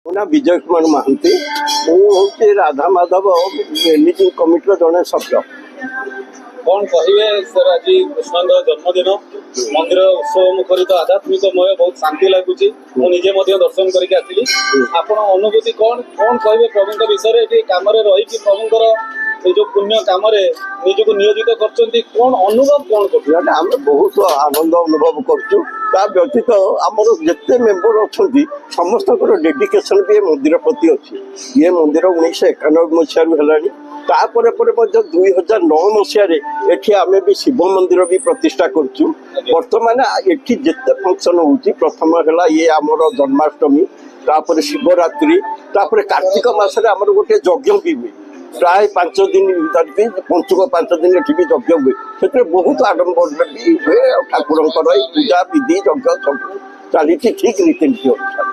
ମୋ ନାଁ ବିଜୟ କୁମାର ମହାନ୍ତି। ମୁଁ ହେଉଛି ରାଧା ମାଧବ ମ୍ୟାନେଜିଂ କମିଟିର ଜଣେ ସଭ୍ୟ। କଣ କହିବେ ସାର୍, ଆଜି କୃଷ୍ଣଙ୍କ ଜନ୍ମଦିନ, ମନ୍ଦିର ଉତ୍ସବ ମୁଖରିତ ଆଧ୍ୟାତ୍ମିକମୟ, ବହୁତ ଶାନ୍ତି ଲାଗୁଛି। ମୁଁ ନିଜେ ମଧ୍ୟ ଦର୍ଶନ କରିକି ଆସିଲି। ଆପଣ ଅନୁଭୂତି କଣ କଣ କହିବେ ପ୍ରଭୁଙ୍କ ବିଷୟରେ? ଏଠି କାମରେ ରହିକି ପ୍ରଭୁଙ୍କର ଏ ଯୋଉ ପୁଣ୍ୟ କାମରେ ନିଜକୁ ନିୟୋଜିତ କରିଛନ୍ତି, କଣ ଅନୁଭବ କଣ କରୁଛନ୍ତି? ଆମେ ବହୁତ ଆନନ୍ଦ ଅନୁଭବ କରୁଛୁ। ତା ବ୍ୟତୀତ ଆମର ଯେତେ ମେମ୍ବର ଅଛନ୍ତି ସମସ୍ତଙ୍କର ଡେଡିକେସନ୍ ବି ଏ ମନ୍ଦିର ପ୍ରତି ଅଛି। ଇଏ ମନ୍ଦିର 1991 ମସିହାରୁ ହେଲାଣି। ତାପରେ ପରେ ମଧ୍ୟ 2009 ମସିହାରେ ଏଠି ଆମେ ବି ଶିବ ମନ୍ଦିର ବି ପ୍ରତିଷ୍ଠା କରୁଛୁ। ବର୍ତ୍ତମାନ ଏଠି ଯେତେ ଫଙ୍କସନ୍ ହେଉଛି, ପ୍ରଥମ ହେଲା ଇଏ ଆମର ଜନ୍ମାଷ୍ଟମୀ, ତାପରେ ଶିବରାତ୍ରି, ତାପରେ କାର୍ତ୍ତିକ ମାସରେ ଆମର ଗୋଟେ ଯଜ୍ଞ ବି ହୁଏ। ପ୍ରାୟ 5 ଦିନ ଧରିକି ପଞ୍ଚୁକ 5 ଦିନ ଏଠି ବି ଯଜ୍ଞ ହୁଏ। ସେଥିରେ ବହୁତ ଆଡମ୍ବରରେ ବି ହୁଏ। ଆଉ ଠାକୁରଙ୍କର ଏଇ ପୂଜା ବିଧି ଯଜ୍ଞ ସବୁ ଚାଲିଛି ଠିକ୍ ରୀତିନୀତି ଅନୁସାରେ।